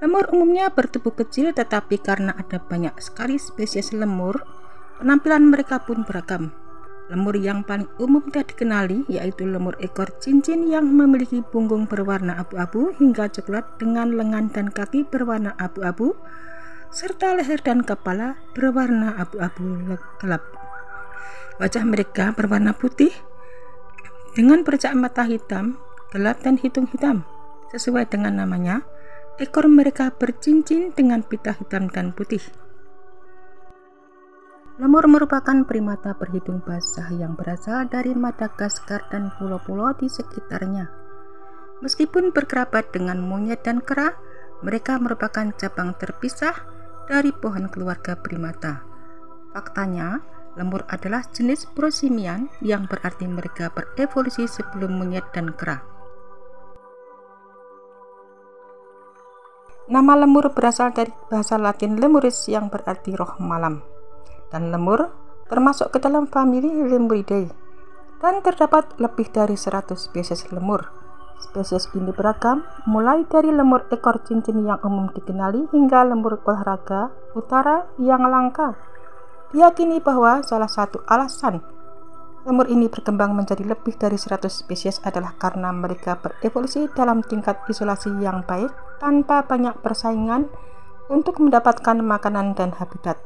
Lemur umumnya bertubuh kecil, tetapi karena ada banyak sekali spesies lemur, penampilan mereka pun beragam. Lemur yang paling umum telah dikenali yaitu lemur ekor cincin yang memiliki punggung berwarna abu-abu hingga coklat dengan lengan dan kaki berwarna abu-abu, serta leher dan kepala berwarna abu-abu gelap. Wajah mereka berwarna putih dengan bercak mata hitam, gelap dan hidung hitam. Sesuai dengan namanya, ekor mereka bercincin dengan pita hitam dan putih. Lemur merupakan primata berhidung basah yang berasal dari Madagaskar dan pulau-pulau di sekitarnya. Meskipun berkerabat dengan monyet dan kera, mereka merupakan cabang terpisah dari pohon keluarga primata. Faktanya, lemur adalah jenis prosimian yang berarti mereka berevolusi sebelum monyet dan kera. Nama lemur berasal dari bahasa Latin lemuris yang berarti roh malam. Dan lemur termasuk ke dalam famili Lemuridae. Dan terdapat lebih dari 100 spesies lemur. Spesies ini beragam, mulai dari lemur ekor cincin yang umum dikenali hingga lemur olahraga utara yang langka. Diyakini bahwa salah satu alasan lemur ini berkembang menjadi lebih dari 100 spesies adalah karena mereka berevolusi dalam tingkat isolasi yang baik tanpa banyak persaingan untuk mendapatkan makanan dan habitat,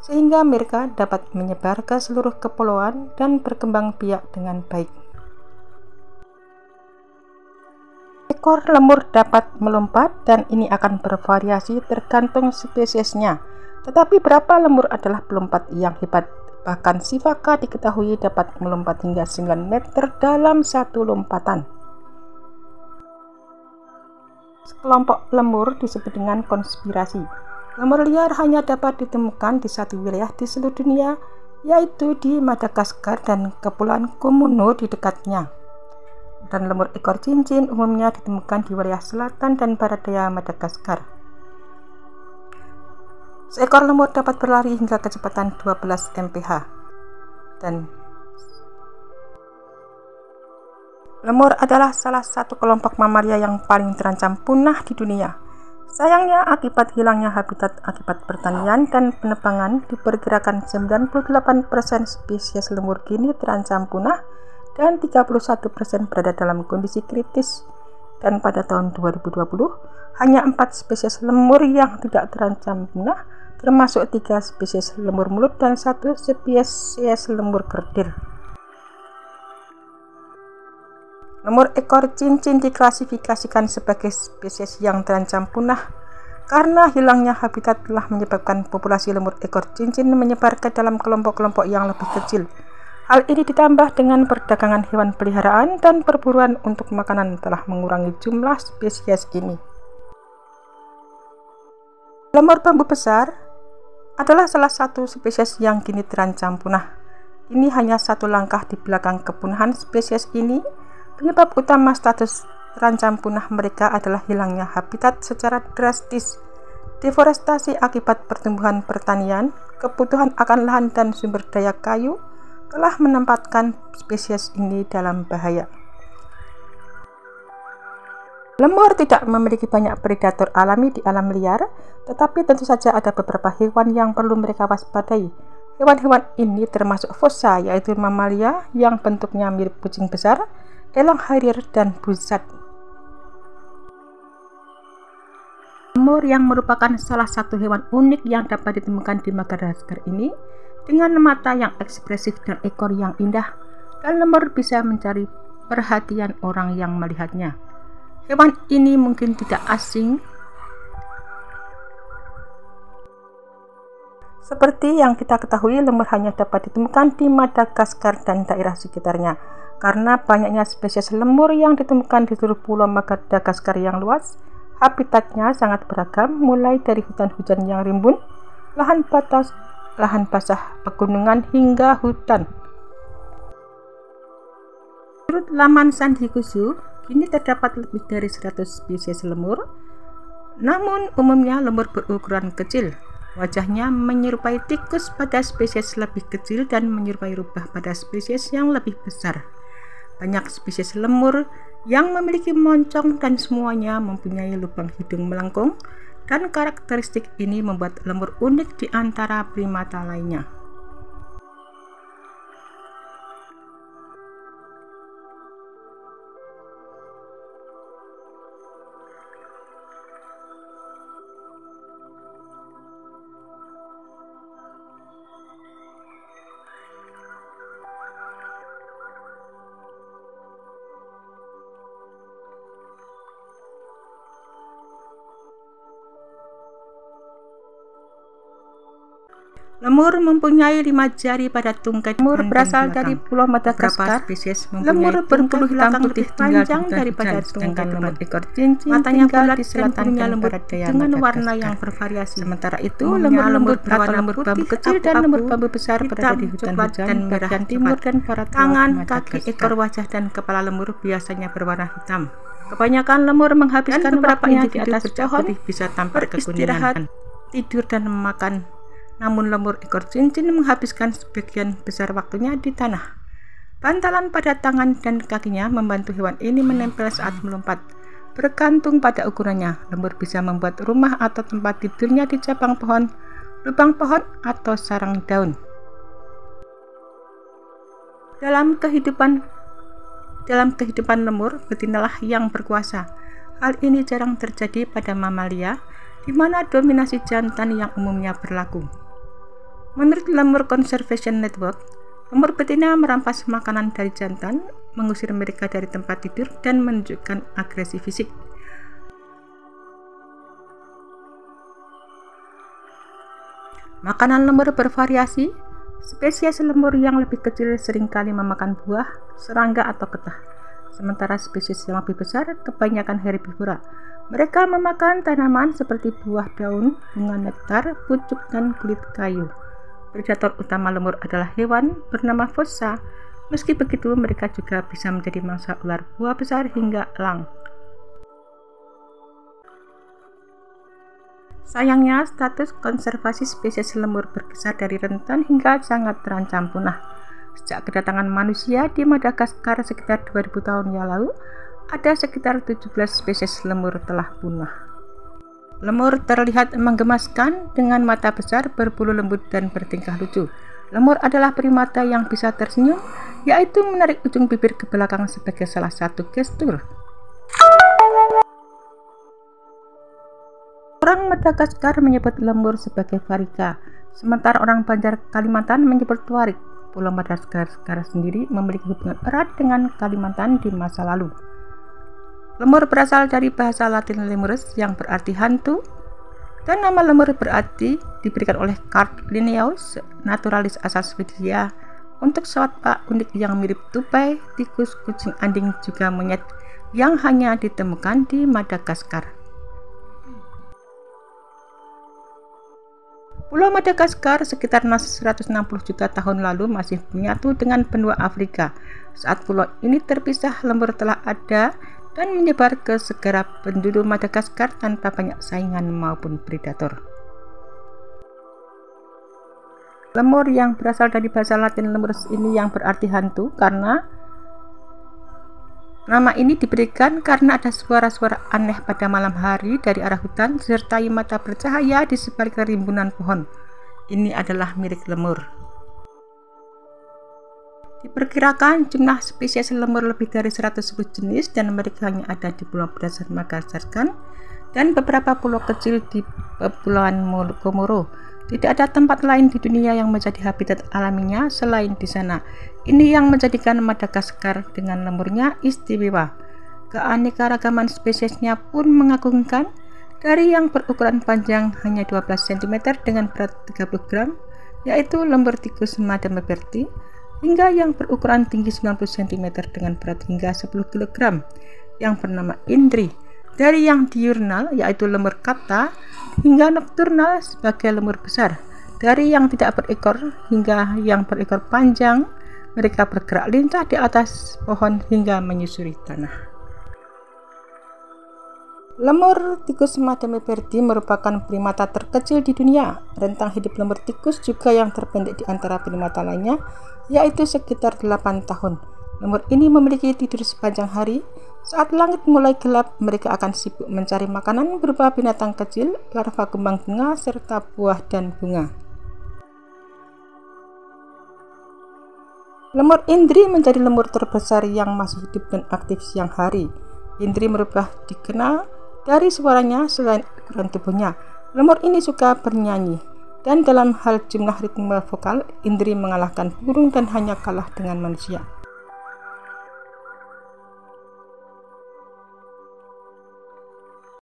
sehingga mereka dapat menyebar ke seluruh kepulauan dan berkembang biak dengan baik. Ekor lemur dapat melompat dan ini akan bervariasi tergantung spesiesnya. Tetapi berapa lemur adalah pelompat yang hebat. Bahkan sifaka diketahui dapat melompat hingga 9 meter dalam satu lompatan. Sekelompok lemur disebut dengan konspirasi. Lemur liar hanya dapat ditemukan di satu wilayah di seluruh dunia, yaitu di Madagaskar dan Kepulauan Komodo di dekatnya. Dan lemur ekor cincin umumnya ditemukan di wilayah selatan dan barat daya Madagaskar. Seekor lemur dapat berlari hingga kecepatan 12 mph. Dan lemur adalah salah satu kelompok mamalia yang paling terancam punah di dunia. Sayangnya, akibat hilangnya habitat akibat pertanian dan penebangan, diperkirakan 98% spesies lemur kini terancam punah dan 31% berada dalam kondisi kritis. Dan pada tahun 2020, hanya 4 spesies lemur yang tidak terancam punah, termasuk 3 spesies lemur mulut dan 1 spesies lemur kerdil. Lemur ekor cincin diklasifikasikan sebagai spesies yang terancam punah karena hilangnya habitat telah menyebabkan populasi lemur ekor cincin menyebar ke dalam kelompok-kelompok yang lebih kecil. Hal ini ditambah dengan perdagangan hewan peliharaan dan perburuan untuk makanan telah mengurangi jumlah spesies ini. Lemur bambu besar adalah salah satu spesies yang kini terancam punah. Ini hanya satu langkah di belakang kepunahan spesies ini. Penyebab utama status terancam punah mereka adalah hilangnya habitat secara drastis, deforestasi akibat pertumbuhan pertanian, kebutuhan akan lahan dan sumber daya kayu telah menempatkan spesies ini dalam bahaya. Lemur tidak memiliki banyak predator alami di alam liar, tetapi tentu saja ada beberapa hewan yang perlu mereka waspadai. Hewan-hewan ini termasuk fossa, yaitu mamalia yang bentuknya mirip kucing besar, elang harir, dan busat. Lemur yang merupakan salah satu hewan unik yang dapat ditemukan di Madagaskar ini, dengan mata yang ekspresif dan ekor yang indah, dan lemur bisa mencari perhatian orang yang melihatnya. Hewan ini mungkin tidak asing seperti yang kita ketahui, lemur hanya dapat ditemukan di Madagaskar dan daerah sekitarnya. Karena banyaknya spesies lemur yang ditemukan di seluruh pulau Madagaskar yang luas, habitatnya sangat beragam, mulai dari hutan-hujan yang rimbun, lahan basah, pegunungan, hingga hutan. Menurut laman Sandhikusu, kini terdapat lebih dari 100 spesies lemur. Namun umumnya lemur berukuran kecil. Wajahnya menyerupai tikus pada spesies lebih kecil dan menyerupai rubah pada spesies yang lebih besar. Banyak spesies lemur yang memiliki moncong dan semuanya mempunyai lubang hidung melengkung dan karakteristik ini membuat lemur unik di antara primata lainnya. Lemur mempunyai 5 jari pada tungkai. Lemur berasal dari Pulau Madagaskar. Lemur berpuluh hitam putih panjang daripada tungkai. Lemur ekor cincin matanya bulat di selatan dan barat daya dengan warna yang bervariasi. Sementara itu, lemur berwarna bambu kecil dan lemur bambu besar berada di hutan hujan bagian timur dan barat. Tangan, kaki, ekor, wajah, dan kepala lemur biasanya berwarna hitam. Kebanyakan lemur menghabiskan beberapa individu di atas pohon bisa tampak beristirahat, tidur, dan makan. Namun lemur ekor cincin menghabiskan sebagian besar waktunya di tanah. Bantalan pada tangan dan kakinya membantu hewan ini menempel saat melompat. Bergantung pada ukurannya, lemur bisa membuat rumah atau tempat tidurnya di cabang pohon, lubang pohon, atau sarang daun. Dalam kehidupan lemur, betinalah yang berkuasa. Hal ini jarang terjadi pada mamalia, di mana dominasi jantan yang umumnya berlaku. Menurut Lemur Conservation Network, lemur betina merampas makanan dari jantan, mengusir mereka dari tempat tidur, dan menunjukkan agresi fisik. Makanan lemur bervariasi. Spesies lemur yang lebih kecil seringkali memakan buah, serangga, atau getah. Sementara spesies yang lebih besar kebanyakan herbivora. Mereka memakan tanaman seperti buah daun, bunga nektar, pucuk, dan kulit kayu. Predator utama lemur adalah hewan bernama fossa. Meski begitu, mereka juga bisa menjadi mangsa ular buah besar hingga elang. Sayangnya, status konservasi spesies lemur berkisar dari rentan hingga sangat terancam punah. Sejak kedatangan manusia di Madagaskar sekitar 2000 tahun yang lalu, ada sekitar 17 spesies lemur telah punah. Lemur terlihat menggemaskan dengan mata besar, berbulu lembut, dan bertingkah lucu. Lemur adalah primata yang bisa tersenyum, yaitu menarik ujung bibir ke belakang sebagai salah satu gestur. Orang Madagaskar menyebut lemur sebagai varika, sementara orang Banjar Kalimantan menyebut warik. Pulau Madagaskar sendiri memiliki hubungan erat dengan Kalimantan di masa lalu. Lemur berasal dari bahasa Latin lemurus yang berarti hantu, dan nama lemur berarti diberikan oleh Carl Linnaeus, naturalis asal Swedia, untuk satwa unik yang mirip tupai, tikus, kucing, anjing, juga monyet yang hanya ditemukan di Madagaskar. Pulau Madagaskar sekitar 160 juta tahun lalu masih menyatu dengan benua Afrika. Saat pulau ini terpisah, lemur telah ada dan menyebar ke segala penduduk Madagaskar tanpa banyak saingan maupun predator. Lemur yang berasal dari bahasa Latin lemurus ini yang berarti hantu karena nama ini diberikan karena ada suara-suara aneh pada malam hari dari arah hutan disertai mata bercahaya di sebalik rimbunan pohon. Ini adalah milik lemur. Diperkirakan jumlah spesies lemur lebih dari 110 jenis dan mereka hanya ada di Pulau Madagaskar dan beberapa pulau kecil di Kepulauan Komoro. Tidak ada tempat lain di dunia yang menjadi habitat alaminya selain di sana. Ini yang menjadikan Madagaskar dengan lemurnya istimewa. Keanekaragaman spesiesnya pun mengagumkan, dari yang berukuran panjang hanya 12 cm dengan berat 30 gram, yaitu lemur tikus Madame-Berti, hingga yang berukuran tinggi 90 cm dengan berat hingga 10 kg yang bernama Indri. Dari yang diurnal yaitu lemur kata hingga nokturnal sebagai lemur besar. Dari yang tidak berekor hingga yang berekor panjang, mereka bergerak lincah di atas pohon hingga menyusuri tanah. Lemur tikus Madame-Berti merupakan primata terkecil di dunia. Rentang hidup lemur tikus juga yang terpendek di antara primata lainnya, yaitu sekitar 8 tahun. Lemur ini memiliki tidur sepanjang hari. Saat langit mulai gelap, mereka akan sibuk mencari makanan berupa binatang kecil, larva kembang bunga, serta buah dan bunga. Lemur Indri menjadi lemur terbesar yang masih hidup dan aktif siang hari. Indri merubah dikenal dari suaranya selain ukuran tubuhnya. Lemur ini suka bernyanyi, dan dalam hal jumlah ritme vokal, Indri mengalahkan burung dan hanya kalah dengan manusia.